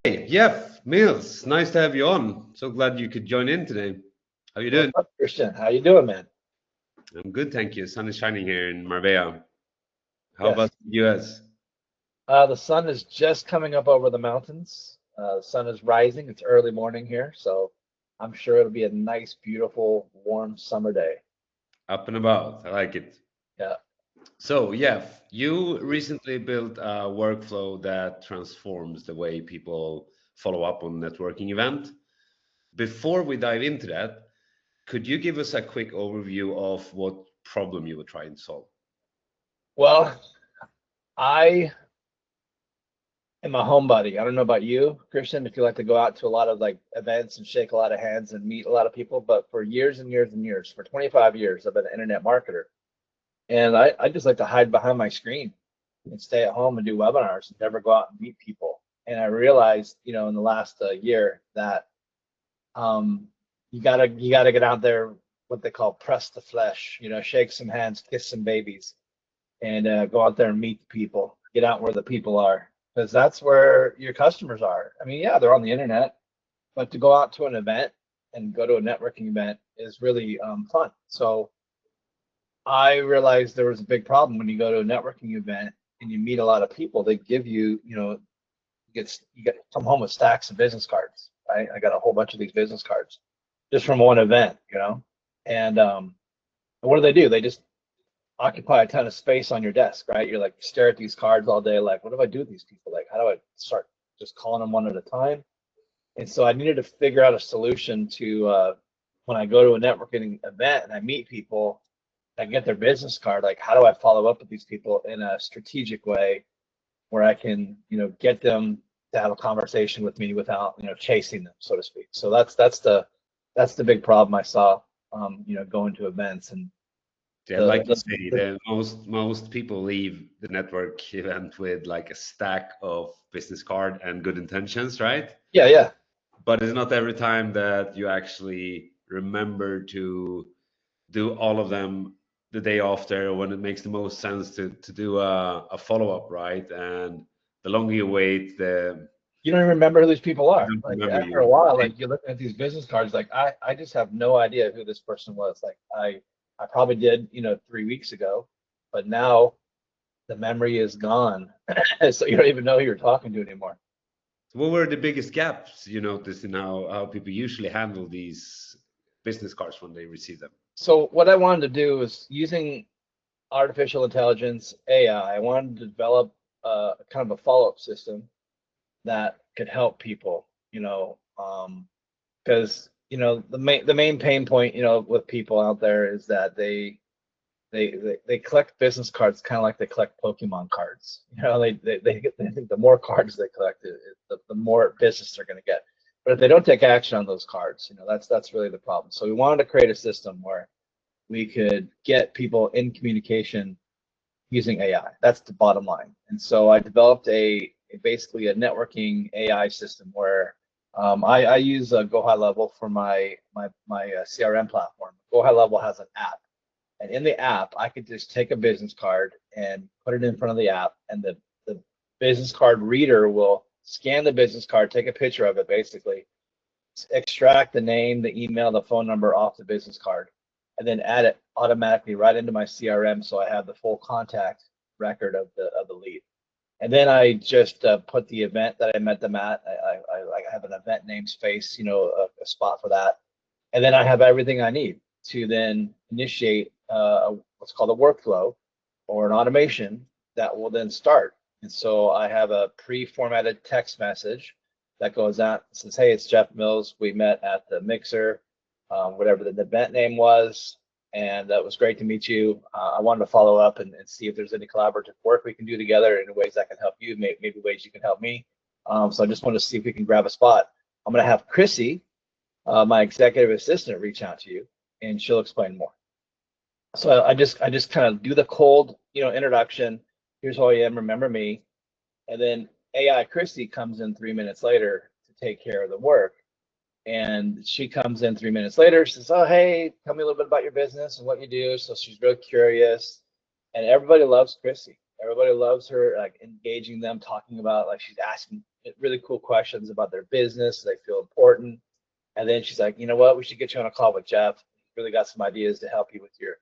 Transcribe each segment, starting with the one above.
Hey, Jeff Mills, nice to have you on. So glad you could join in today. How you What's doing? up, Christian? How you doing, man? I'm good, thank you. Sun is shining here in Marbella. How about Yes. the US? The sun is just coming up over the mountains. The sun is rising. It's early morning here, so I'm sure it'll be a nice, beautiful, warm summer day. Up and about. I like it. Yeah. So, Jeff, you recently built a workflow that transforms the way people follow up on networking event. Before we dive into that, could you give us a quick overview of what problem you were trying to solve? Well, I am a homebody. I don't know about you, Christian, if you like to go out to a lot of like events and shake a lot of hands and meet a lot of people, but for years and years and years, for 25 years, I've been an internet marketer. And I just like to hide behind my screen and stay at home and do webinars and never go out and meet people. And I realized, in the last year that um, you gotta get out there, what they call press the flesh, shake some hands, kiss some babies, and go out there and meet the people, get out where the people are, because that's where your customers are. I mean, yeah, they're on the internet, but to go out to an event and go to a networking event is really fun. So I realized there was a big problem when you go to a networking event and you meet a lot of people. They give you, you get come home with stacks of business cards. Right? I got a whole bunch of these business cards just from one event. And what do? They just occupy a ton of space on your desk, right? You're like stare at these cards all day, like, what do I do with these people? Like, how do I start just calling them one at a time? And so I needed to figure out a solution to when I go to a networking event and I meet people, I get their business card, like how do I follow up with these people in a strategic way where I can, get them to have a conversation with me without, chasing them, so to speak. So that's the big problem I saw, going to events and Yeah, the, like you the, say, the the most people leave the network event with like a stack of business card and good intentions, right? yeah, yeah. But it's not every time that you actually remember to do all of them the day after when it makes the most sense to do a follow-up, right? And the longer you wait, the You don't even remember who these people I are. don't Like remember after a you. while, like you're looking at these business cards, like I just have no idea who this person was. Like I probably did, 3 weeks ago, but now the memory is gone. So you don't even know who you're talking to anymore. So what were the biggest gaps you noticed in how people usually handle these business cards when they receive them? So what I wanted to do is using artificial intelligence, AI, I wanted to develop kind of a follow-up system that could help people, because the main pain point, with people out there is that they collect business cards kind of like they collect Pokemon cards. They think the more cards they collect, the more business they're going to get. But if they don't take action on those cards, that's really the problem. So we wanted to create a system where we could get people in communication using AI. That's the bottom line. And so I developed basically a networking AI system where I use Go High Level for my CRM platform. Go High Level has an app, and in the app, I could just take a business card and put it in front of the app, and the business card reader will scan the business card, take a picture of it, basically extract the name, the email, the phone number off the business card, and then add it automatically right into my CRM, so I have the full contact record of the lead. And then I just put the event that I met them at. I have an event namespace, a spot for that, and then I have everything I need to then initiate what's called a workflow or an automation that will then start. And so I have a pre-formatted text message that goes out and says, "Hey, it's Jeff Mills. We met at the Mixer, whatever the event name was, and that was great to meet you. I wanted to follow up and see if there's any collaborative work we can do together in ways that can help you, maybe ways you can help me. So I just wanted to see if we can grab a spot. I'm going to have Chrissy, my executive assistant, reach out to you, and she'll explain more." So I just kind of do the cold, introduction. Here's who I am. Remember me. And then AI Christy comes in 3 minutes later to take care of the work. And she comes in 3 minutes later, says, "Oh, hey, tell me a little bit about your business and what you do." So she's real curious. And everybody loves Chrissy. Everybody loves her, like engaging them, talking about, like, she's asking really cool questions about their business. They feel important. And then she's like, you know what? We should get you on a call with Jeff. He's really got some ideas to help you with your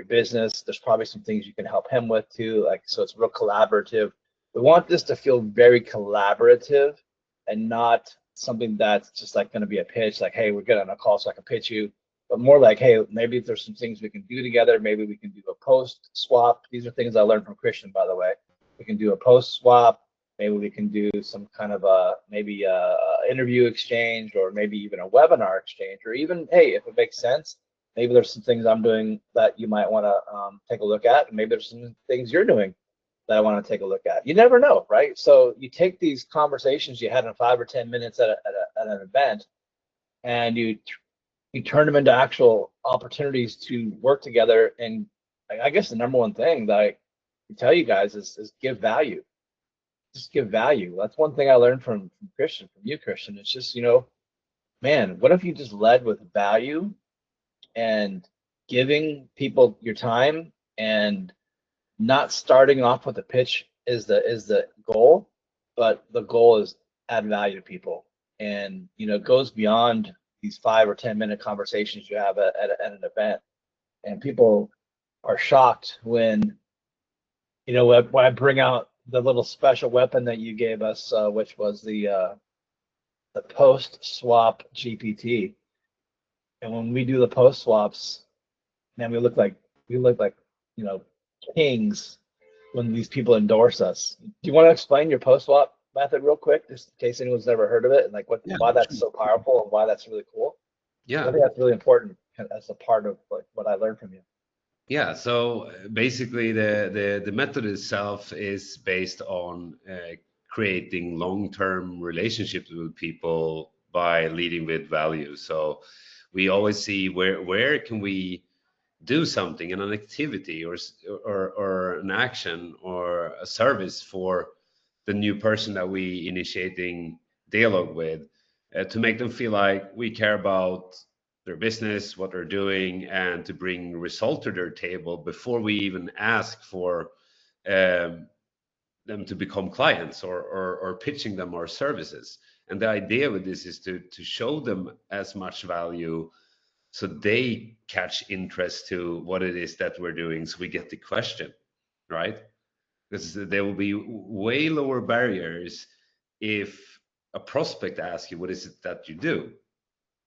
business. There's probably some things you can help him with too. Like, so it's real collaborative. We want this to feel very collaborative and not something that's just like going to be a pitch. Like, hey, we're good on a call, so I can pitch you. But more like, hey, maybe there's some things we can do together. Maybe we can do a post swap. These are things I learned from Christian, by the way. We can do a post swap. Maybe we can do some kind of maybe a interview exchange, or maybe even a webinar exchange, or even, hey, if it makes sense, maybe there's some things I'm doing that you might want to take a look at, and maybe there's some things you're doing that I want to take a look at. You never know, right? So you take these conversations you had in 5 or 10 minutes at an event, and you turn them into actual opportunities to work together. And I guess the number one thing that I tell you guys is give value. Just give value. That's one thing I learned from Christian, from you, Christian. It's just, man, what if you just led with value and giving people your time, and not starting off with a pitch is the goal, but the goal is add value to people. And it goes beyond these 5 or 10 minute conversations you have at an event. And people are shocked when when I bring out the little special weapon that you gave us, which was the post swap GPT. And when we do the post swaps, man, we look like kings when these people endorse us. Do you want to explain your post swap method real quick, just in case anyone's never heard of it, and like why that's so powerful and why that's really cool? Yeah. I think that's really important as a part of like what I learned from you. Yeah, so basically the method itself is based on creating long-term relationships with people by leading with value. So we always see where can we do something in an activity or an action or a service for the new person that we initiating dialogue with, to make them feel like we care about their business, what they're doing, and to bring result to their table before we even ask for um, them to become clients, or pitching them our services. And the idea with this is to show them as much value so they catch interest to what it is that we're doing, so we get the question, right? Because there will be way lower barriers if a prospect asks you, what is it that you do?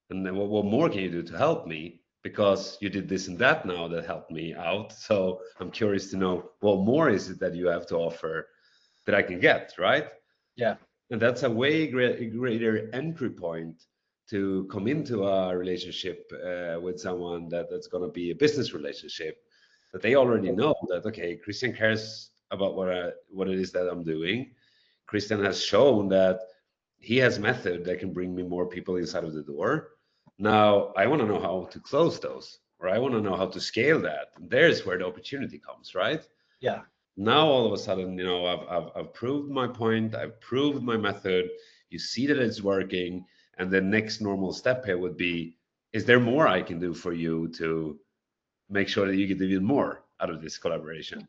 And then what more can you do to help me? Because you did this and that now that helped me out. So I'm curious to know what more is it that you have to offer that I can get, right? Yeah. And that's a way greater entry point to come into a relationship with someone that's going to be a business relationship, that they already know that, okay, Christian cares about what it is that I'm doing. Christian has shown that he has method that can bring me more people inside of the door. Now I want to know how to close those, or I want to know how to scale that. There's where the opportunity comes, right? Yeah. Now all of a sudden, I've proved my point, I've proved my method, you see that it's working, and the next normal step here would be, is there more I can do for you to make sure that you get even more out of this collaboration?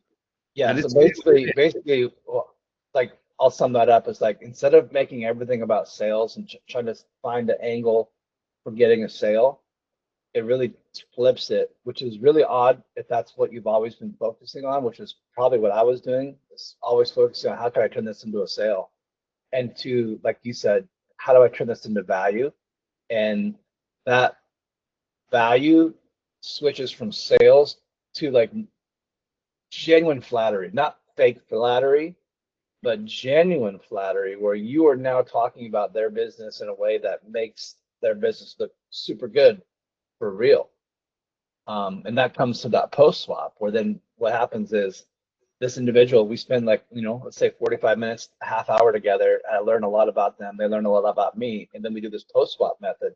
Yeah. And So it's basically, well, like, I'll sum that up as, like, instead of making everything about sales and trying to find an angle for getting a sale, it really flips it, which is really odd if that's what you've always been focusing on, which is probably what I was doing, is always focusing on how can I turn this into a sale, and to, like you said, how do I turn this into value? And that value switches from sales to like genuine flattery, not fake flattery, but genuine flattery, where you are now talking about their business in a way that makes their business look super good for real. And that comes to that post swap, where then what happens is this individual, we spend, like, let's say 45 minutes, a half hour together. I learn a lot about them. They learn a lot about me. And then we do this post swap method.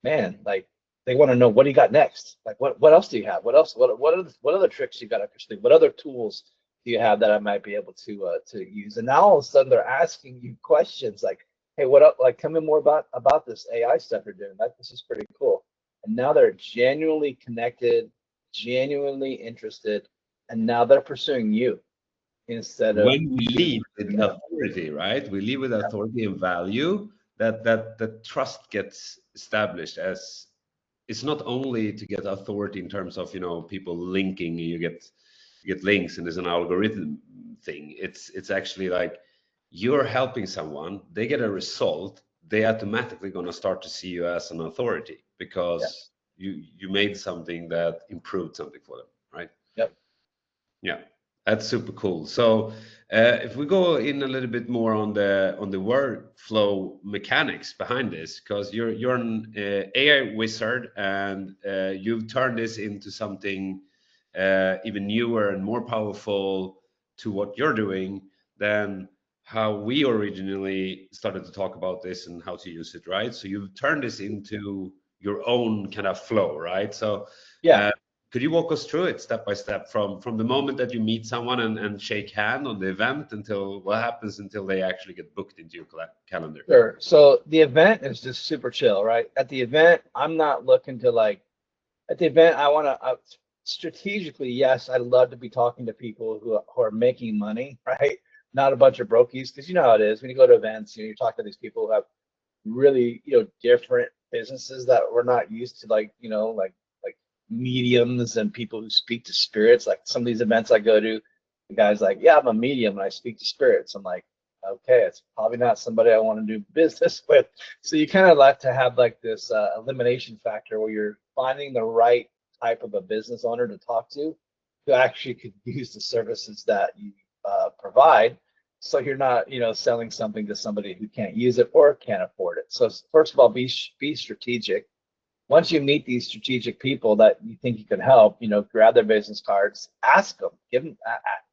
Man, like, they want to know, what do you got next? Like, what else do you have? What else? What other tricks you got up your sleeve? What other tools do you have that I might be able to use? And now all of a sudden they're asking you questions like, hey, what up? Like, tell me more about this AI stuff you're doing. Like, this is pretty cool. And now they're genuinely connected, genuinely interested, and now they're pursuing you. instead of When we lead with yeah, authority, right? We lead with authority and value, that trust gets established. As it's not only to get authority in terms of, people linking, you get links and there's an algorithm thing. It's actually like you're helping someone, they get a result, they automatically going to start to see you as an authority yeah, because you made something that improved something for them, right? yep. Yeah, that's super cool. So if we go in a little bit more on the workflow mechanics behind this, because you're an AI wizard and you've turned this into something even newer and more powerful to what you're doing than how we originally started to talk about this and how to use it, right? So you've turned this into your own kind of flow, right? So Yeah. uh, could you walk us through it step by step from the moment that you meet someone and shake hand on the event until what happens until they actually get booked into your calendar? Sure. So the event is just super chill, right? At the event, I'm not looking to like, at the event, I want to strategically, yes, I'd love to be talking to people who are making money, right? Not a bunch of brokies, because you know how it is when you go to events, you talk to these people who have really, different businesses that we're not used to, like, like mediums and people who speak to spirits. Like some of these events I go to, the guy's like, yeah, I'm a medium and I speak to spirits. I'm like, okay, it's probably not somebody I want to do business with. So you kind of like to have like this elimination factor where you're finding the right type of a business owner to talk to who actually could use the services that you provide, so you're not, selling something to somebody who can't use it or can't afford it. So first of all, be strategic. Once you meet these strategic people that you think you can help, grab their business cards, ask them, give them,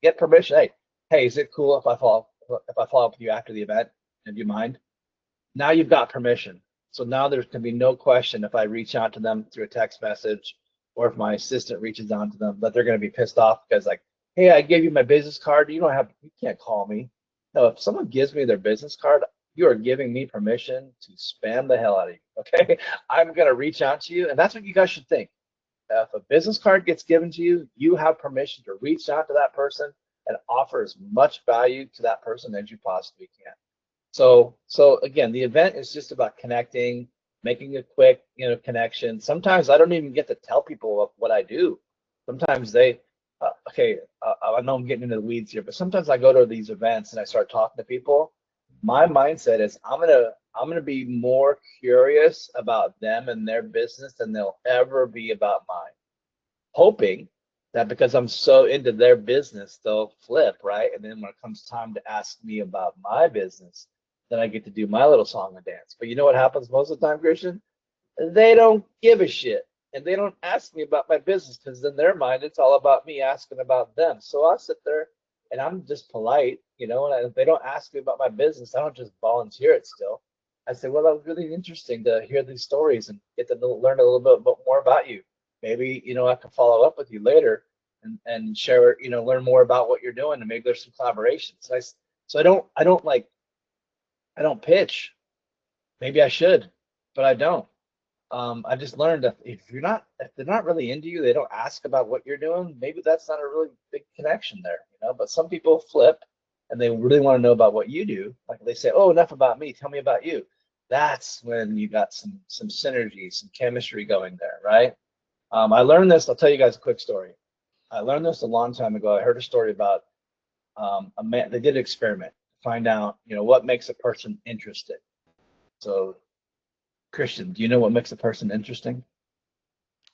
get permission. Hey, is it cool if I follow up with you after the event? Do you mind? Now you've got permission. So now there's going to be no question if I reach out to them through a text message or if my assistant reaches out to them that they're going to be pissed off because like, hey, I gave you my business card. You can't call me. No, if someone gives me their business card, you are giving me permission to spam the hell out of you. Okay. I'm going to reach out to you. And that's what you guys should think. If a business card gets given to you, you have permission to reach out to that person and offer as much value to that person as you possibly can. So again, the event is just about connecting, making a quick, connection. Sometimes I don't even get to tell people what I do. Sometimes I know I'm getting into the weeds here, but sometimes I go to these events and I start talking to people. My mindset is I'm gonna be more curious about them and their business than they'll ever be about mine, hoping that because I'm so into their business, they'll flip, right? And then when it comes time to ask me about my business, then I get to do my little song and dance. But you know what happens most of the time, Christian? They don't give a shit. And they don't ask me about my business because in their mind, it's all about me asking about them. So I'll sit there and I'm just polite, and if they don't ask me about my business, I don't just volunteer it still. I say, well, that was really interesting to hear these stories and get to learn a little bit more about you. Maybe, I can follow up with you later and share, learn more about what you're doing, and maybe there's some collaborations. So I don't pitch. Maybe I should, but I don't. I just learned that if they're not really into you, they don't ask about what you're doing. Maybe that's not a really big connection there, But some people flip, and they really want to know about what you do. Like they say, "Oh, enough about me. Tell me about you." That's when you got some synergy, some chemistry going there, right? I learned this. I'll tell you guys a quick story. I learned this a long time ago. I heard a story about a man. They did an experiment to find out, what makes a person interested. So, Christian, do you know what makes a person interesting?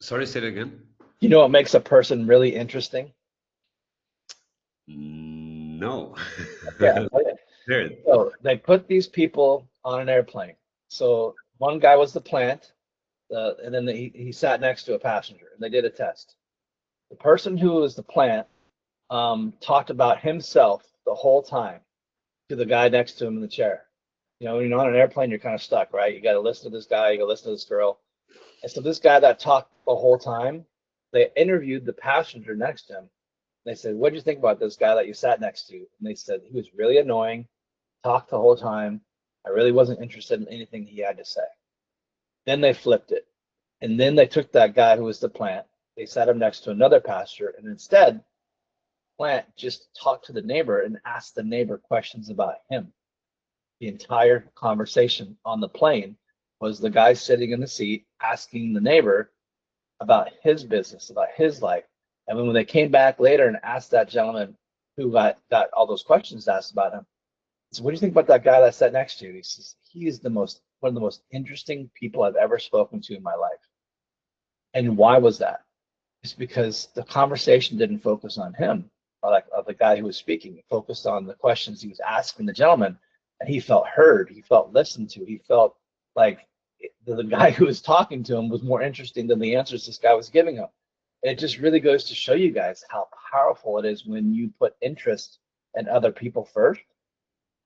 Sorry, say it again. You know what makes a person really interesting? No. Yeah. Okay. Hear it. So they put these people on an airplane. So one guy was the plant, and then he sat next to a passenger, and they did a test. The person who was the plant talked about himself the whole time to the guy next to him in the chair. When you're on an airplane, you're kind of stuck, right? You got to listen to this guy, you got to listen to this girl. And so this guy that talked the whole time, they interviewed the passenger next to him. They said, "What did you think about this guy that you sat next to?" And they said, "He was really annoying, talked the whole time. I really wasn't interested in anything he had to say." Then they flipped it. And then they took that guy who was the plant, they sat him next to another passenger, and instead plant just talked to the neighbor and asked the neighbor questions about him. The entire conversation on the plane was the guy sitting in the seat asking the neighbor about his business, about his life. And when they came back later and asked that gentleman who got all those questions asked about him, so what do you think about that guy that sat next to you? He says, he is one of the most interesting people I've ever spoken to in my life. And why was that? It's because the conversation didn't focus on him, or like the guy who was speaking. It focused on the questions he was asking the gentleman, and he felt heard. He felt listened to. He felt like the guy who was talking to him was more interesting than the answers this guy was giving him. It just really goes to show you guys how powerful it is when you put interest in other people first,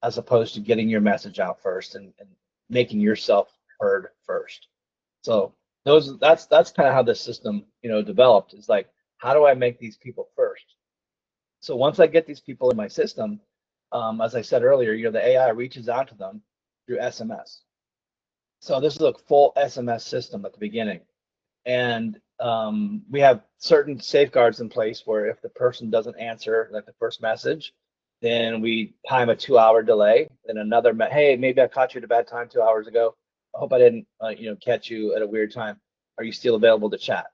as opposed to getting your message out first and making yourself heard first. So that's kind of how the system, developed. Is like, how do I make these people first? So once I get these people in my system, as I said earlier, the AI reaches out to them through SMS. So this is a full SMS system at the beginning. And we have certain safeguards in place where if the person doesn't answer like the first message, then we time a 2-hour delay. Then another, hey, maybe I caught you at a bad time 2 hours ago. I hope I didn't, catch you at a weird time. Are you still available to chat?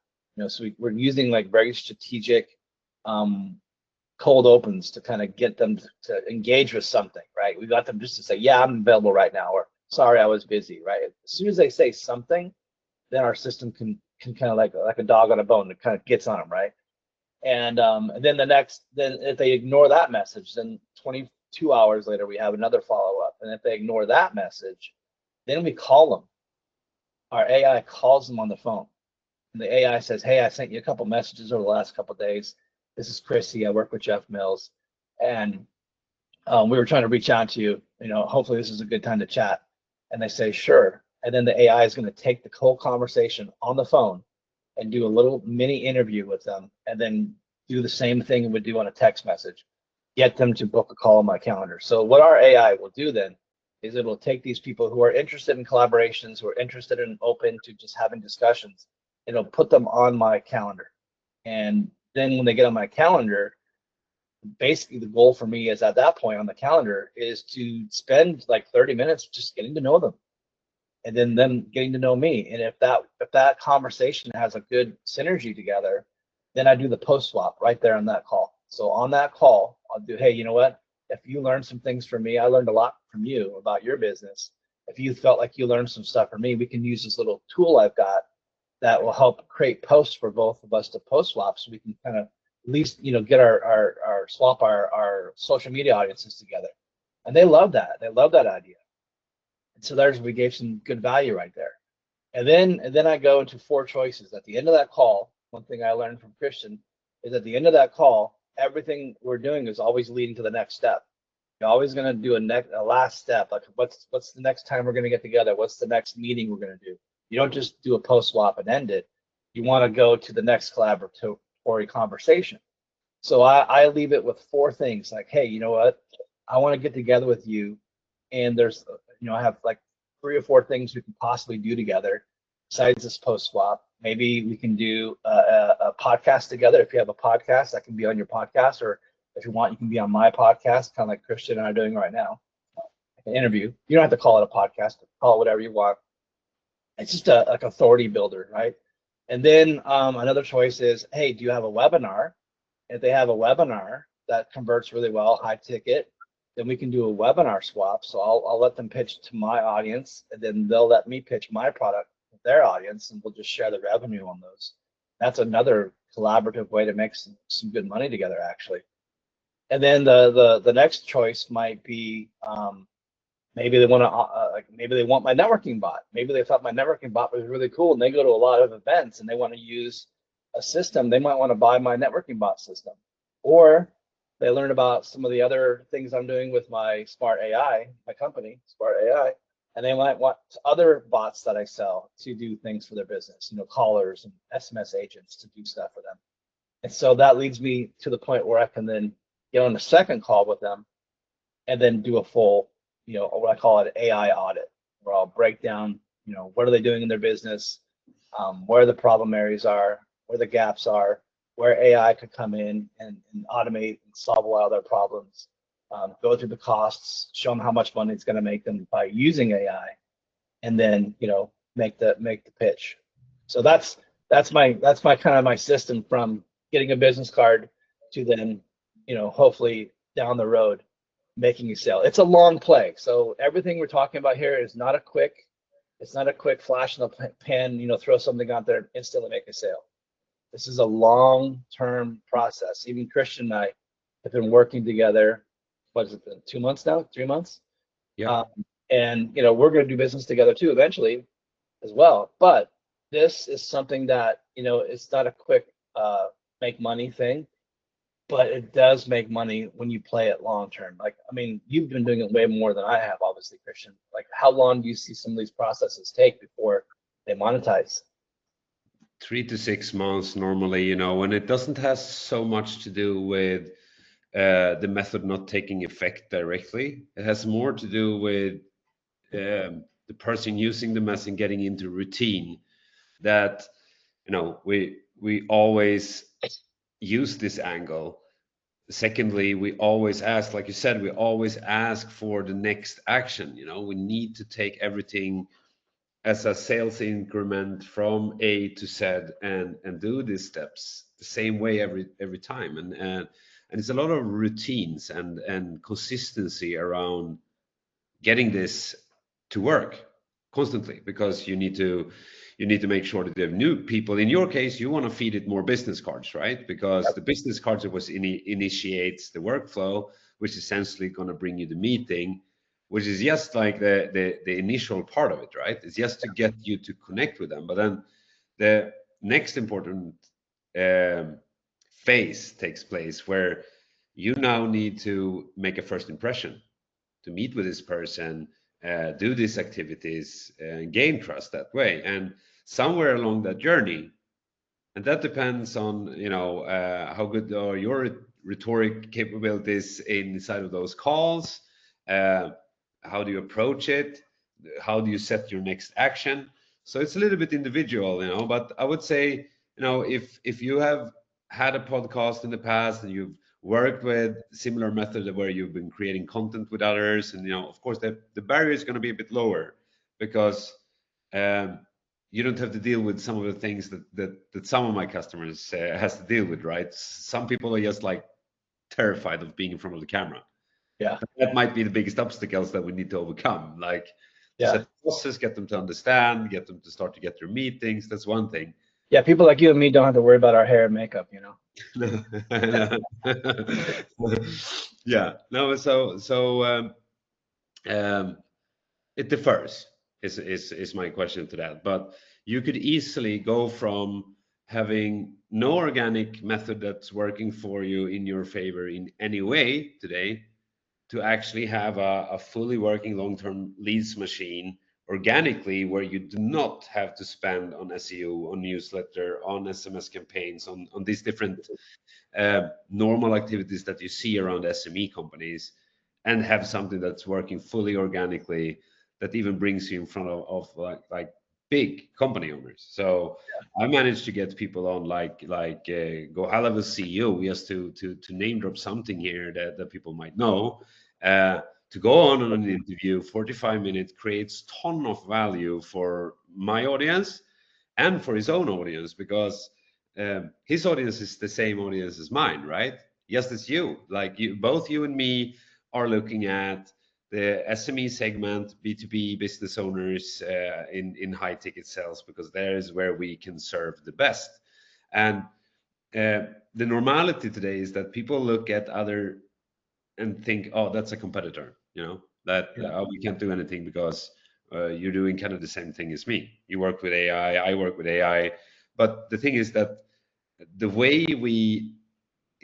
So we're using like very strategic cold opens to kind of get them to engage with something, right? We got them just to say, yeah, I'm available right now, or sorry, I was busy, right? As soon as they say something, then our system can kind of like a dog on a bone, it kind of gets on them, right? And then then if they ignore that message, then 22 hours later, we have another follow-up. And if they ignore that message, then we call them. Our AI calls them on the phone. And the AI says, hey, I sent you a couple messages over the last couple of days. This is Chrissy. I work with Jeff Mills. And we were trying to reach out to you. Hopefully this is a good time to chat. And they say, sure. And then the AI is going to take the whole conversation on the phone and do a little mini interview with them, and then do the same thing it would do on a text message, get them to book a call on my calendar. So what our AI will do then is it will take these people who are interested in collaborations, who are interested in open to just having discussions, it'll put them on my calendar. And then when they get on my calendar, basically the goal for me is at that point on the calendar is to spend like 30 minutes just getting to know them, and then them getting to know me. And if that conversation has a good synergy together, then I do the post swap right there on that call. So on that call, I'll do, hey, you know what? If you learned some things from me, I learned a lot from you about your business. If you felt like you learned some stuff from me, we can use this little tool I've got that will help create posts for both of us to post swap, so we can kind of at least, get our swap our social media audiences together. And they love that. They love that idea. So we gave some good value right there. And then I go into 4 choices. At the end of that call, one thing I learned from Christian is at the end of that call, everything we're doing is always leading to the next step. You're always going to do a last step. Like what's the next time we're going to get together? What's the next meeting we're going to do? You don't just do a post swap and end it. You want to go to the next collaboratory conversation. So I leave it with 4 things. Like, hey, you know what? I want to get together with you, and there's I have like 3 or 4 things we can possibly do together besides this post swap. Maybe we can do a podcast together. If you have a podcast, I can be on your podcast, or if you want, you can be on my podcast, kind of like Christian and I are doing right now. An interview. You don't have to call it a podcast. Call it whatever you want. It's just like authority builder, right? And then another choice is, hey, do you have a webinar? If they have a webinar that converts really well, high ticket, then we can do a webinar swap. So I'll let them pitch to my audience, and then they'll let me pitch my product with their audience, and we'll just share the revenue on those. That's another collaborative way to make some good money together, actually. And then the next choice might be maybe they want to maybe they want my networking bot. Maybe they thought my networking bot was really cool, and they go to a lot of events and they want to use a system. They might want to buy my networking bot system, or they learn about some of the other things I'm doing with my Smart AI, my company, Smart AI, and they might want other bots that I sell to do things for their business, callers and SMS agents to do stuff for them. And so that leads me to the point where I can then get on the second call with them and then do a full, what I call an AI audit, where I'll break down, what are they doing in their business, where the problem areas are, where the gaps are, where AI could come in and automate and solve a lot of their problems, go through the costs, show them how much money it's going to make them by using AI, and then make the pitch. So that's my kind of my system from getting a business card to then hopefully down the road making a sale. It's a long play. So everything we're talking about here is not a quick, it's not a quick flash in the pan, throw something out there and instantly make a sale. This is a long-term process. Even Christian and I have been working together, what has it been, 2 months now, 3 months? Yeah. And we're going to do business together too eventually as well. But this is something that, it's not a quick make money thing, but it does make money when you play it long term. Like, I mean, you've been doing it way more than I have, obviously, Christian. Like, how long do you see some of these processes take before they monetize? 3 to 6 months normally, and it doesn't have so much to do with the method not taking effect directly. It has more to do with the person using the method getting into routine. That we always use this angle. Secondly, we always ask, like you said, we always ask for the next action. We need to take everything as a sales increment from A to Z and do these steps the same way every time. And it's a lot of routines and consistency around getting this to work constantly, because you need to make sure that you have new people. In your case, you want to feed it more business cards, right? Because the business cards initiates the workflow, which is essentially going to bring you the meeting, which is just like the initial part of it, right? It's just to get you to connect with them. But then the next important phase takes place, where you now need to make a first impression, to meet with this person, do these activities, gain trust that way. And somewhere along that journey, and that depends on how good are your rhetoric capabilities inside of those calls, how do you approach it, how do you set your next action. So it's a little bit individual, but I would say, if you have had a podcast in the past and you've worked with similar methods where you've been creating content with others, and of course the barrier is going to be a bit lower, because you don't have to deal with some of the things that some of my customers has to deal with, right? Some people are just like terrified of being in front of the camera. Yeah. That might be the biggest obstacles that we need to overcome. Like, Yeah. set process, get them to understand, get them to start to get their meetings. That's one thing. Yeah. People like you and me don't have to worry about our hair and makeup, Yeah. No. It differs. Is my question to that. But you could easily go from having no organic method that's working for you in your favor in any way today, to actually have a fully working long-term leads machine organically, where you do not have to spend on SEO, on newsletter, on SMS campaigns, on these different normal activities that you see around SME companies, and have something that's working fully organically, that even brings you in front of like big company owners. So I managed to get people on like Go High Level CEO, just to name drop something here that people might know. To go on an interview, 45 minutes, creates ton of value for my audience and for his own audience, because his audience is the same audience as mine, right? Yes, it's you. Like, both you and me are looking at the SME segment, B2B business owners in high ticket sales, because there is where we can serve the best. And the normality today is that people look at other and think, oh, that's a competitor, that we can't do anything, because you're doing kind of the same thing as me. You work with AI, I work with AI. But the thing is that the way we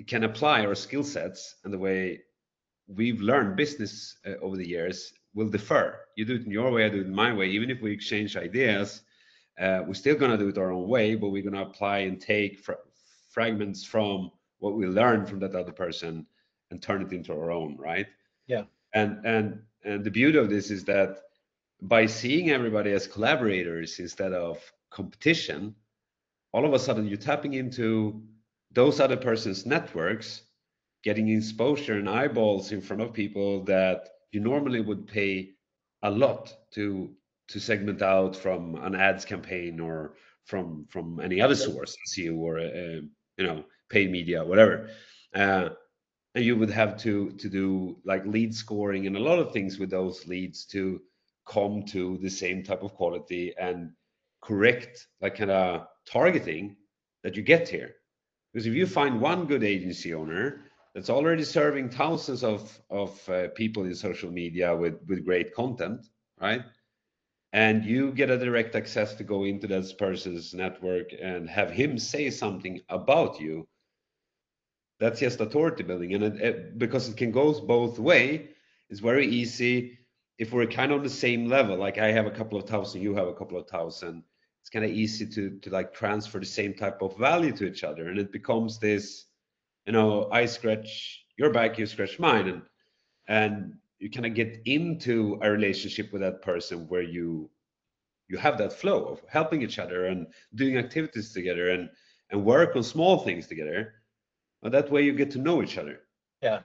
can apply our skill sets and the way we've learned business over the years will differ. You do it in your way, I do it in my way. Even if we exchange ideas, we're still going to do it our own way, but we're going to apply and take fragments from what we learned from that other person and turn it into our own, right? Yeah. And the beauty of this is that by seeing everybody as collaborators instead of competition, all of a sudden you're tapping into those other person's networks, getting exposure and eyeballs in front of people that you normally would pay a lot to segment out from an ads campaign or from any other source, SEO or paid media, whatever. Uh, and you would have to do like lead scoring and a lot of things with those leads to come to the same type of quality and correct like kind of targeting that you get here. Because if you find one good agency owner that's already serving thousands of people in social media with great content, right? And you get a direct access to go into that person's network and have him say something about you, that's just authority building. And because it can go both way, it's very easy if we're kind of on the same level. Like I have a couple of thousand, you have a couple of thousand. It's kind of easy to like transfer the same type of value to each other, and it becomes this, I scratch your back, you scratch mine, and you kind of get into a relationship with that person where you have that flow of helping each other and doing activities together and work on small things together. And that way you get to know each other. Yeah.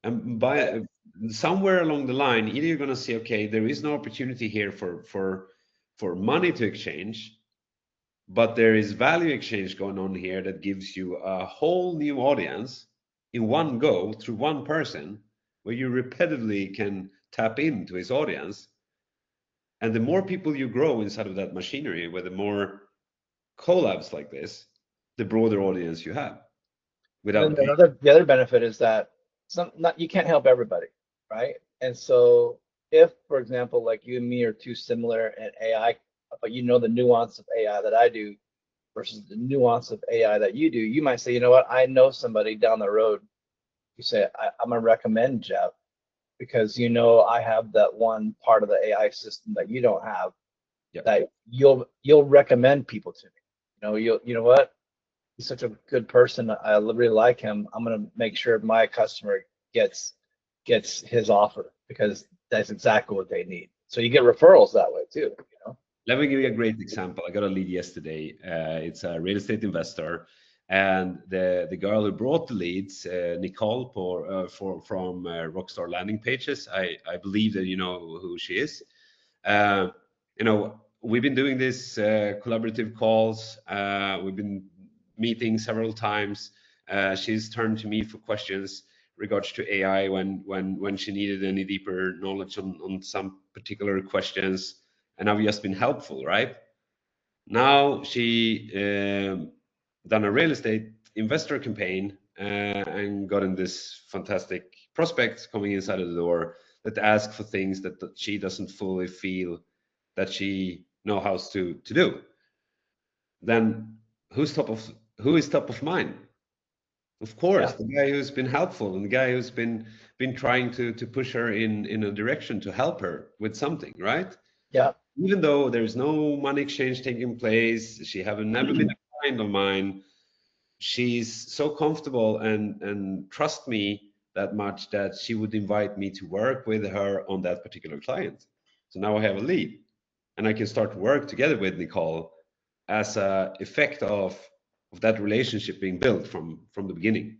And by somewhere along the line, either you're going to say, okay, there is no opportunity here for money to exchange, but there is value exchange going on here that gives you a whole new audience in one go through one person, where you repetitively can tap into his audience. And the more people you grow inside of that machinery, with the more collabs like this, the broader audience you have And then without paying. the other benefit is that you can't help everybody, right? And so if, for example, like you and me are too similar in AI, but you know the nuance of AI that I do versus the nuance of AI that you do, you might say, you know what, I know somebody down the road. You say, I'm gonna recommend Jeff because I have that one part of the AI system that you don't have, Yep. that you'll recommend people to me. You know what? He's such a good person. I really like him. I'm gonna make sure my customer gets his offer because that's exactly what they need. So you get referrals that way too. Let me give you a great example. I got a lead yesterday. It's a real estate investor, and the girl who brought the leads, Nicole, from Rockstar Landing Pages. I believe that you know who she is. Uh, we've been doing this collaborative calls. We've been meeting several times. She's turned to me for questions regards to AI when she needed any deeper knowledge on some particular questions, and I've just been helpful, right? Now she done a real estate investor campaign and gotten this fantastic prospects coming inside of the door that ask for things that she doesn't fully feel that she know how to do. Then who is top of mind? Of course, Yeah. the guy who's been helpful and the guy who's been trying to push her in a direction to help her with something, right? Yeah. Even though there's no money exchange taking place, she haven't never been a client of mine. She's so comfortable and trust me that much that she would invite me to work with her on that particular client. So now I have a lead, and I can start to work together with Nicole as a effect of that relationship being built from the beginning.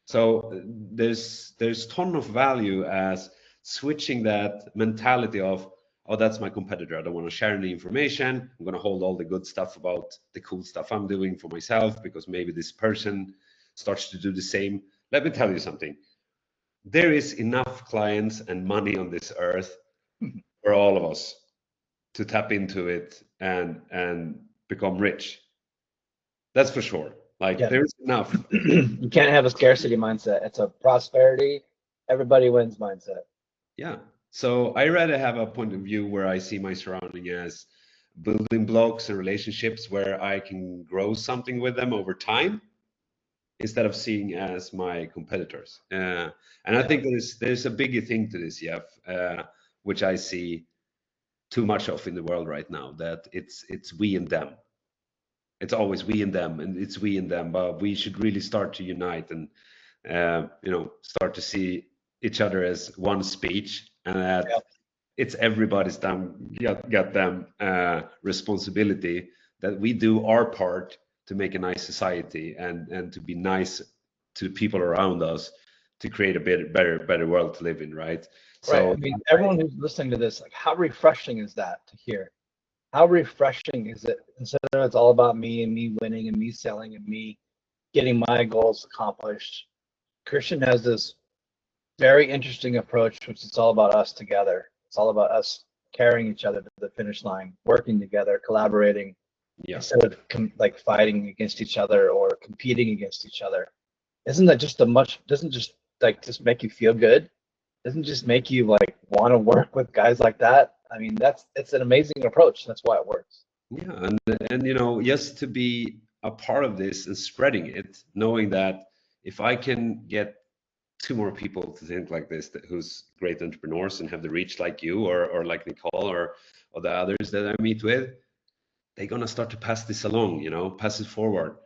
So there's ton of value as switching that mentality of, oh, that's my competitor, I don't want to share any information, I'm going to hold all the good stuff about the cool stuff I'm doing for myself because maybe this person starts to do the same. Let me tell you something, there is enough clients and money on this earth for all of us to tap into it and become rich. That's for sure. Like Yeah. there's enough. You can't have a scarcity mindset. It's a prosperity, everybody wins mindset. Yeah. So I rather have a point of view where I see my surrounding as building blocks and relationships where I can grow something with them over time instead of seeing as my competitors. And I Yeah. think there's a bigger thing to this, Jeff, which I see too much of in the world right now, that it's we and them. It's always we and them, and it's we and them, but we should really start to unite and start to see each other as one speech, and that Yeah. it's everybody's damn got them responsibility, that we do our part to make a nice society and to be nice to people around us to create a bit better world to live in, right? Right. So I mean, everyone who's listening to this, like, how refreshing is that to hear? How refreshing is it, instead of it's all about me and me winning and me selling and me getting my goals accomplished? Christian has this very interesting approach, which is all about us together. It's all about us carrying each other to the finish line, working together, collaborating, yeah, instead of like fighting against each other or competing against each other. Isn't that just a much, doesn't just like just make you feel good? Doesn't just make you like want to work with guys like that? I mean, it's an amazing approach. That's why it works. yeah, and you know, just to be a part of this and spreading it, knowing that if I can get two more people to think like this, that who's great entrepreneurs and have the reach like you or like Nicole or the others that I meet with, they're gonna start to pass this along, you know, pass it forward.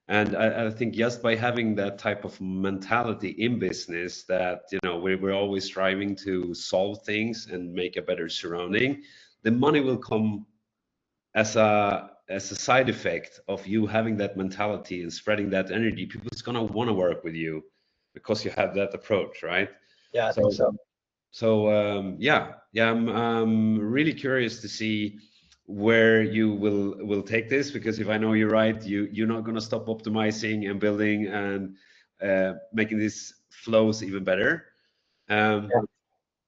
And I think just by having that type of mentality in business, that you know we're always striving to solve things and make a better surrounding, the money will come as a side effect of you having that mentality and spreading that energy. People's gonna want to work with you because you have that approach, right? Yeah, I think So so. yeah, I'm really curious to see where you will take this, because if I know you're right, you're not gonna stop optimizing and building and making these flows even better. Um, Yeah.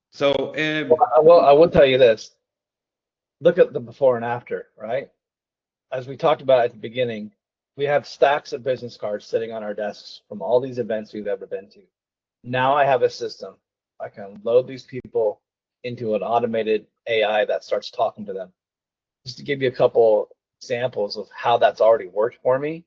so I will tell you this. Look at the before and after, right? As we talked about at the beginning, we have stacks of business cards sitting on our desks from all these events we've ever been to. Now I have a system. I can load these people into an automated AI that starts talking to them. Just to give you a couple examples of how that's already worked for me.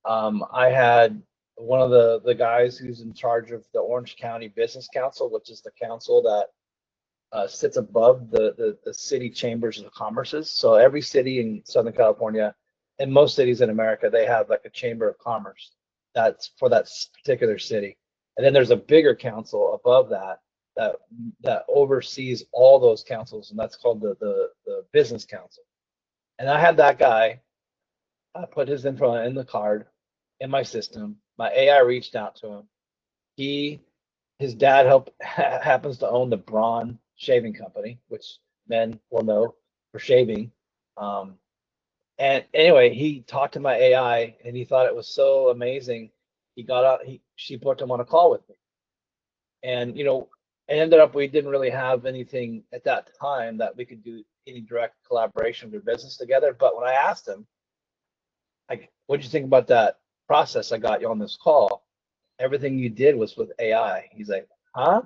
I had one of the guys who's in charge of the Orange County Business Council, which is the council that sits above the city chambers of commerces. So every city in Southern California and most cities in America, they have like a chamber of commerce that's for that particular city. And then there's a bigger council above that that that oversees all those councils, and that's called the business council. And I had that guy, I put his info in the card in my system. My AI reached out to him. He, his dad happens to own the Braun Shaving Company, which men will know for shaving. Um, and anyway, he talked to my AI and he thought it was so amazing. He got out, she put him on a call with me. And, you know, it ended up, we didn't really have anything at that time that we could do any direct collaboration or business together. But when I asked him, like, what'd you think about that process I got you on this call? Everything you did was with AI. He's like, huh?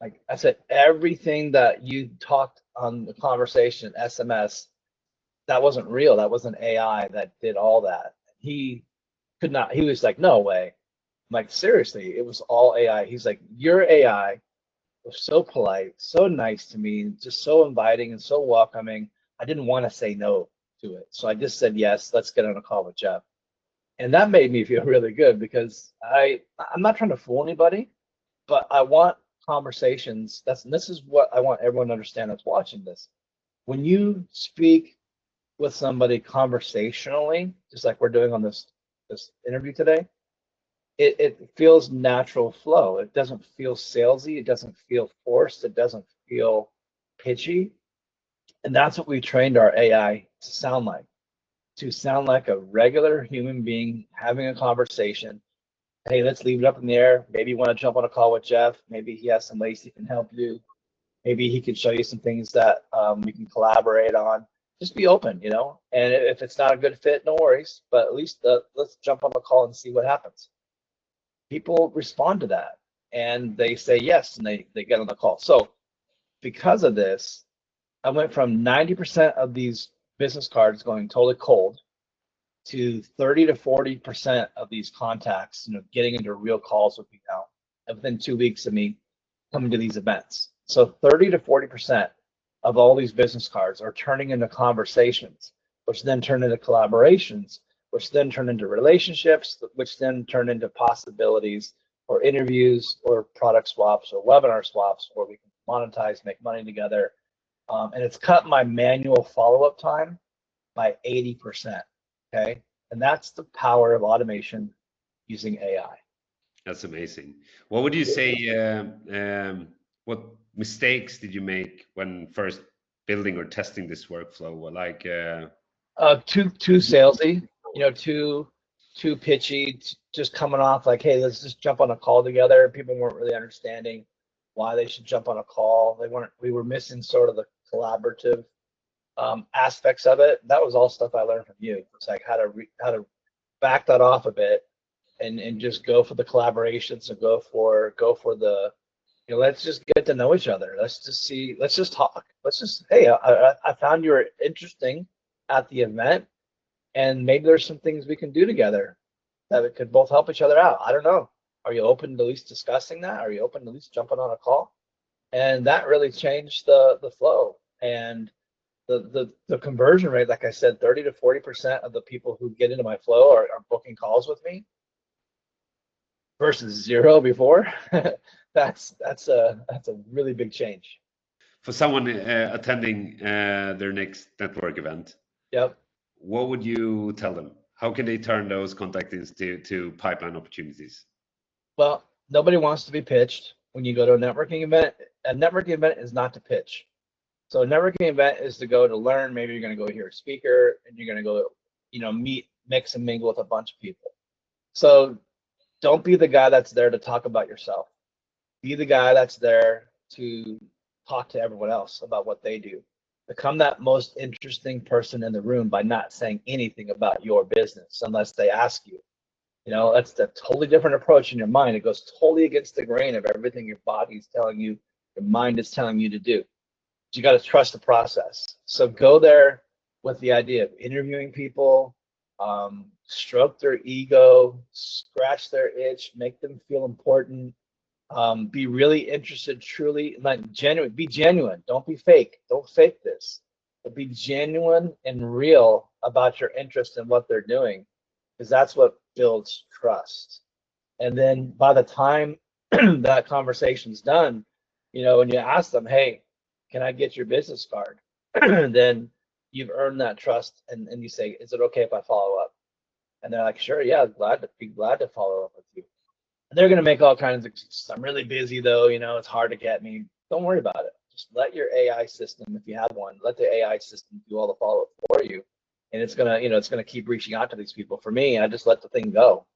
Like I said, everything that you talked on the conversation, SMS, that wasn't real. That wasn't AI that did all that. He could not, he was like, no way. I'm like, seriously, it was all AI. He's like, your AI was so polite, so nice to me, just so inviting and so welcoming. I didn't want to say no to it. So I just said, yes, let's get on a call with Jeff. And that made me feel really good because I'm not trying to fool anybody, but I want conversations. This is what I want everyone to understand that's watching this. When you speak with somebody conversationally, just like we're doing on this interview today, it feels natural flow. It doesn't feel salesy. It doesn't feel forced. It doesn't feel pitchy. And that's what we trained our AI to sound like a regular human being having a conversation. Hey, let's leave it up in the air. Maybe you want to jump on a call with Jeff. Maybe he has some ways he can help you. Maybe he can show you some things that we can collaborate on. Just be open, you know. And if it's not a good fit, no worries. But at least let's jump on the call and see what happens. People respond to that and they say yes, and they get on the call. So because of this, I went from 90% of these business cards going totally cold to 30 to 40% of these contacts, you know, getting into real calls with me now within 2 weeks of me coming to these events. So 30 to 40% of all these business cards are turning into conversations, which then turn into collaborations, which then turn into relationships, which then turn into possibilities or interviews or product swaps or webinar swaps where we can monetize, make money together. And it's cut my manual follow-up time by 80%. Okay. And that's the power of automation using AI. That's amazing. What would you say? What mistakes did you make when first building or testing this workflow? Well, like, Too salesy, too pitchy, just coming off like, hey, let's just jump on a call together. People weren't really understanding why they should jump on a call. We were missing sort of the collaborative aspects of it. That was all stuff I learned from you. It's like how to back that off a bit and just go for the collaborations and go for the, let's just get to know each other. Let's just talk. Hey, I found you were interesting at the event, and maybe there's some things we can do together that we could both help each other out. I don't know. Are you open to at least discussing that? Are you open to at least jumping on a call? And that really changed the flow. And the conversion rate, like I said, 30 to 40% of the people who get into my flow are booking calls with me versus zero before. that's a really big change. for someone attending their next network event, Yep. what would you tell them? How can they turn those contacts to pipeline opportunities? Well, nobody wants to be pitched when you go to a networking event. A networking event is not to pitch. So a networking event is to go to learn. Maybe you're going to go hear a speaker, and you're going to go, meet, mix, and mingle with a bunch of people. So don't be the guy that's there to talk about yourself. Be the guy that's there to talk to everyone else about what they do. Become that most interesting person in the room by not saying anything about your business unless they ask you. That's a totally different approach in your mind. It goes totally against the grain of everything your body's telling you, your mind is telling you to do. You got to trust the process. So go there with the idea of interviewing people, stroke their ego, scratch their itch, make them feel important, be really interested, truly, like genuine. Be genuine. Don't be fake. Don't fake this. But be genuine and real about your interest in what they're doing, because that's what builds trust. And then by the time that conversation's done, when you ask them, hey, can I get your business card? Then you've earned that trust, and you say, is it okay if I follow up? And they're like, sure, yeah, be glad to follow up with you. And they're gonna make all kinds of excuses. I'm really busy though, it's hard to get me. Don't worry about it. Just let your AI system, if you have one, let the AI system do all the follow-up for you. And it's gonna keep reaching out to these people. For me, I just let the thing go.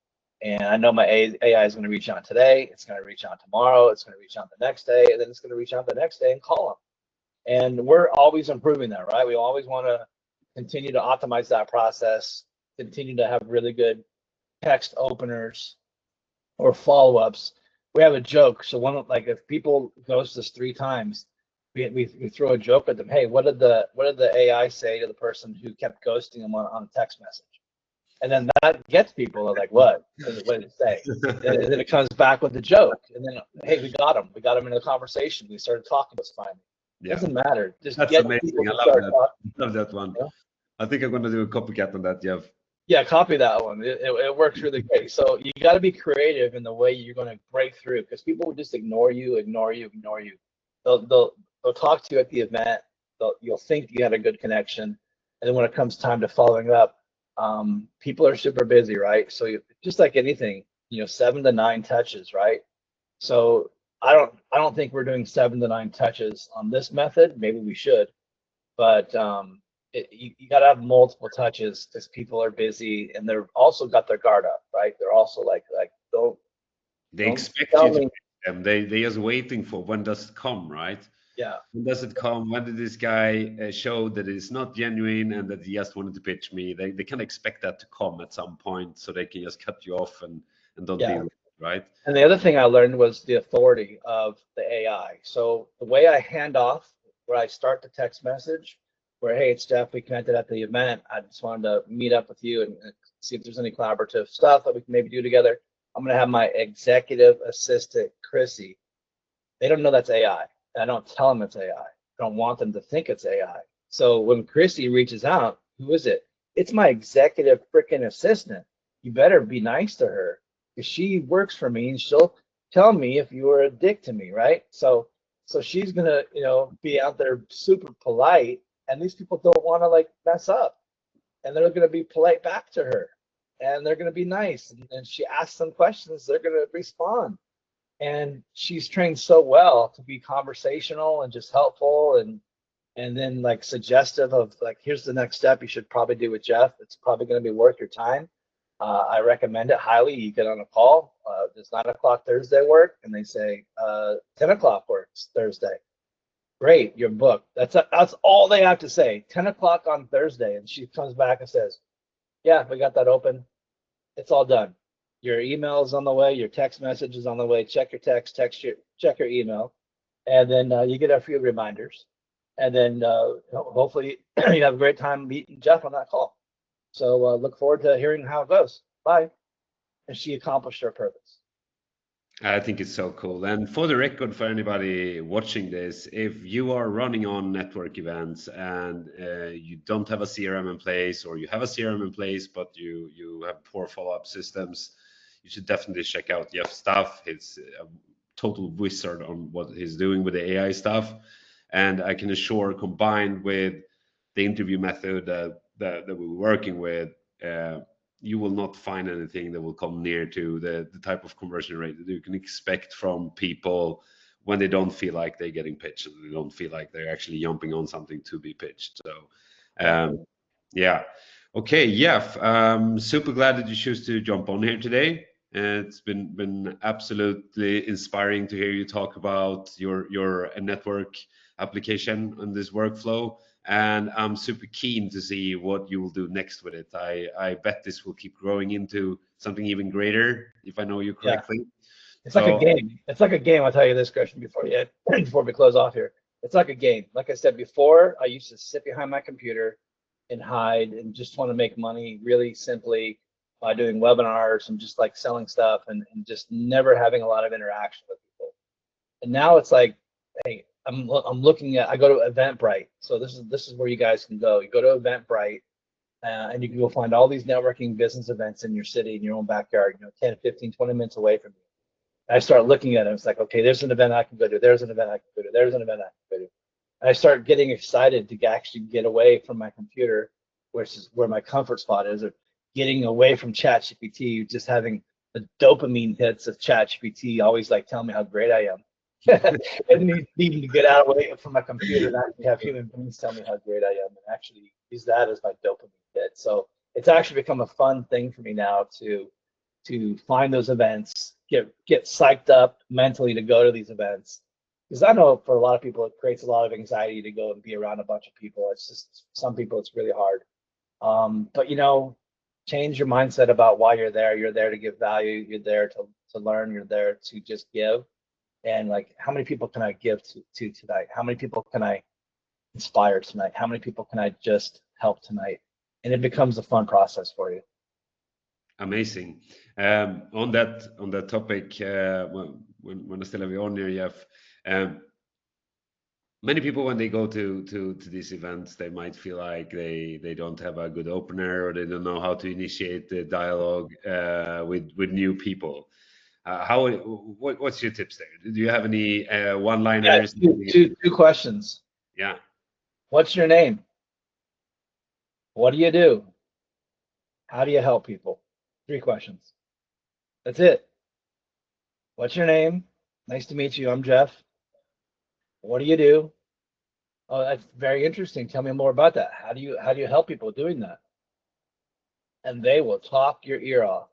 And I know my AI is going to reach out today. It's going to reach out tomorrow. It's going to reach out the next day, and then it's going to reach out the next day and call them. And we're always improving that, right? We always want to continue to optimize that process, continue to have really good text openers or follow-ups. We have a joke. So if people ghost us 3 times, we throw a joke at them. Hey, what did the AI say to the person who kept ghosting them on a text message? And then that gets people like, what did it say? And then it comes back with the joke. And then, hey, we got him in the conversation. We started talking. It's fine. It doesn't matter. Just That's get amazing. people I to love start that. talking. I love that one. I think I'm going to do a copycat on that, Jeff. Yeah, copy that one. It works really great. So you got to be creative in the way you're going to break through, because people will just ignore you. They'll talk to you at the event. You'll think you had a good connection, and then when it comes time to following up, people are super busy, right? So just like anything, 7 to 9 touches, right? So I don't think we're doing 7 to 9 touches on this method. Maybe we should, but you got to have multiple touches because people are busy and they're also got their guard up, right? They're also like don't expect tell you to me. them. They just waiting for when does it come, right? Yeah. When does it come? When did this guy show that it's not genuine and that he just wanted to pitch me? They can expect that to come at some point, so they can just cut you off and don't deal with it, right? And the other thing I learned was the authority of the AI. So the way I hand off, where I start the text message, where, hey, it's Jeff, we connected at the event. I just wanted to meet up with you and see if there's any collaborative stuff that we can maybe do together. I'm going to have my executive assistant, Chrissy. They don't know that's AI. And I don't tell them it's AI. I don't want them to think it's AI. So when Chrissy reaches out, who is it? It's my executive freaking assistant. You better be nice to her, because she works for me and she'll tell me if you were a dick to me, right? So she's gonna, be out there super polite, and these people don't want to mess up, and they're gonna be polite back to her. and they're going to be nice. And she asks them questions, they're going to respond. And she's trained so well to be conversational and just helpful, and then like suggestive of like, here's the next step you should probably do with Jeff. It's probably going to be worth your time. I recommend it highly. You get on a call. Does 9 o'clock Thursday work? And they say 10 o'clock works Thursday. Great, you're booked. That's all they have to say. 10 o'clock on Thursday, and she comes back and says, "Yeah, we got that open. It's all done. Your email is on the way. Your text message is on the way. Check your text. Check your email, and then you get a few reminders, and then hopefully you have a great time meeting Jeff on that call. So look forward to hearing how it goes. Bye." And she accomplished her purpose. I think it's so cool. And for the record, for anybody watching this, if you are running on network events and you don't have a CRM in place, or you have a CRM in place but you have poor follow-up systems, you should definitely check out Jeff's stuff. He's a total wizard on what he's doing with the AI stuff. And I can assure, combined with the interview method that we're working with, you will not find anything that will come near to the type of conversion rate that you can expect from people when they don't feel like they're getting pitched and they don't feel like they're actually jumping on something to be pitched. So, yeah. Okay, Jeff, super glad that you choose to jump on here today. It's been absolutely inspiring to hear you talk about your network application and this workflow. And I'm super keen to see what you will do next with it. I bet this will keep growing into something even greater, if I know you Yeah. correctly. It's So, like a game. It's like a game. I'll tell you this, Christian, before we close off here. It's like a game. Like I said before, I used to sit behind my computer and hide and just want to make money really simply by doing webinars and just like selling stuff and just never having a lot of interaction with people. And now it's like, hey, I'm looking at, I go to Eventbrite. So this is where you guys can go. You go to Eventbrite, and you can go find all these networking business events in your city, in your own backyard, 10, 15, 20 minutes away from you. I start looking at it. It's like, okay, there's an event I can go to. There's an event I can go to. There's an event I can go to. And I start getting excited to actually get away from my computer, which is where my comfort spot is, or getting away from ChatGPT, just having the dopamine hits of ChatGPT always like telling me how great I am. And needing to get out away from my computer and actually have human beings tell me how great I am, and actually use that as my dopamine hit. So it's actually become a fun thing for me now to find those events, get psyched up mentally to go to these events. Because I know for a lot of people, it creates a lot of anxiety to go and be around a bunch of people. It's just, some people, it's really hard. But change your mindset about why you're there. You're there to give value. You're there to learn. You're there to just give. And like, how many people can I give to tonight? How many people can I inspire tonight? How many people can I just help tonight? And it becomes a fun process for you. amazing. On that topic, when I still have you on here, Jeff, many people when they go to these events, they might feel like they don't have a good opener, or they don't know how to initiate the dialogue with new people. What's your tips there? Do you have any one-liners? Yeah, two questions. Yeah. What's your name? What do you do? How do you help people? 3 questions. That's it. What's your name? Nice to meet you. I'm Jeff. What do you do? Oh, that's very interesting. Tell me more about that. How do you help people doing that? And they will talk your ear off.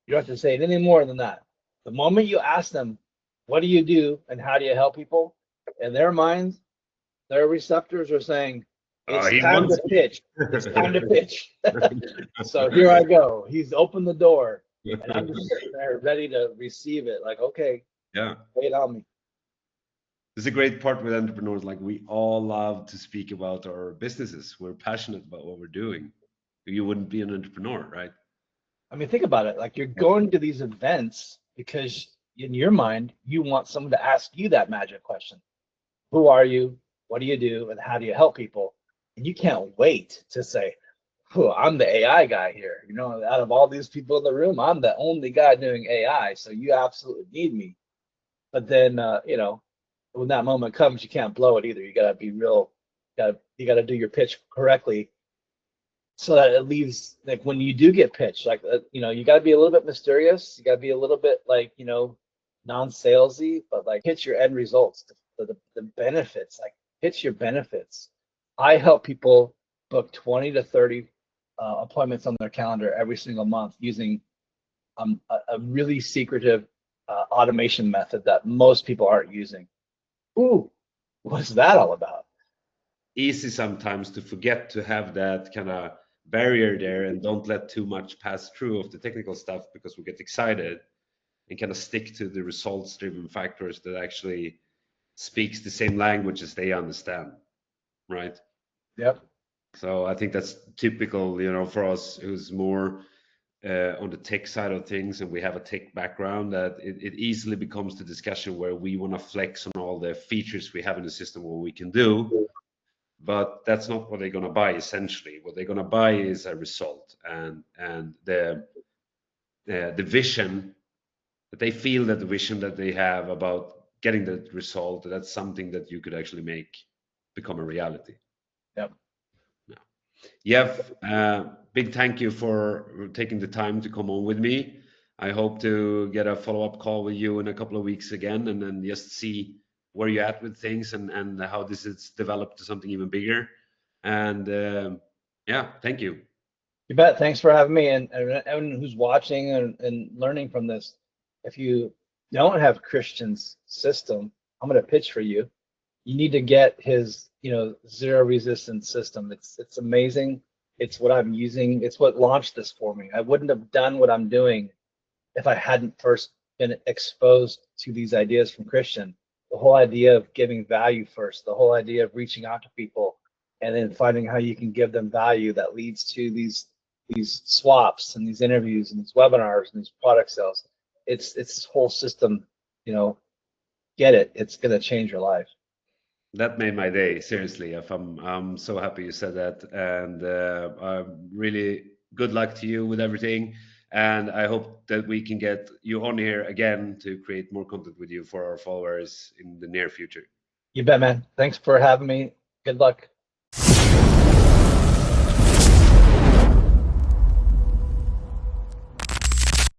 You don't have to say anything more than that. The moment you ask them, what do you do and how do you help people? In their minds, their receptors are saying, it's He time wants to pitch. It's time to pitch. So here I go. He's opened the door, and I'm just sitting there ready to receive it. Like, okay, Yeah. wait on me. It's a great part with entrepreneurs. Like, we all love to speak about our businesses. We're passionate about what we're doing. You wouldn't be an entrepreneur, right? I mean, think about it. Like, you're going to these events because in your mind, you want someone to ask you that magic question. Who are you? What do you do? And how do you help people? And you can't wait to say, oh, I'm the AI guy here. Out of all these people in the room, I'm the only guy doing AI. So you absolutely need me. But then, when that moment comes, you can't blow it either. You gotta be real. You gotta do your pitch correctly, so that it leaves, like, when you do get pitched, like, you know, you got to be a little bit mysterious, you got to be a little bit, like, you know, non-salesy, but like pitch your end results, the benefits, like pitch your benefits. I help people book 20 to 30 appointments on their calendar every single month using a really secretive automation method that most people aren't using. Ooh, what's that all about? Easy sometimes to forget to have that kind of barrier there and don't let too much pass through of the technical stuff because we get excited and kind of stick to the results driven factors that actually speaks the same language as they understand, right? Yep. So I think that's typical, you know, for us who's more on the tech side of things and we have a tech background, that it easily becomes the discussion where we want to flex on all the features we have in the system, what we can do, but that's not what they're going to buy. Essentially what they're going to buy is a result, and the vision that they feel, that the vision that they have about getting the result, that's something that you could actually make become a reality. Yep. Jeff, big thank you for taking the time to come on with me. I hope to get a follow-up call with you in a couple of weeks again, and then just see where you're at with things and how this has developed to something even bigger. And yeah, thank you. You bet. Thanks for having me. And everyone who's watching and learning from this, if you don't have Christian's system, I'm going to pitch for you. You need to get his, you know, zero resistance system. It's amazing. It's what I'm using. It's what launched this for me. I wouldn't have done what I'm doing if I hadn't first been exposed to these ideas from Christian. The whole idea of giving value first, the whole idea of reaching out to people, and then finding how you can give them value that leads to these swaps and these interviews and these webinars and these product sales. It's this whole system, you know, get it. It's gonna change your life. That made my day, seriously. If I'm so happy you said that, and really good luck to you with everything. And I hope that we can get you on here again to create more content with you for our followers in the near future. You bet, man. Thanks for having me. Good luck.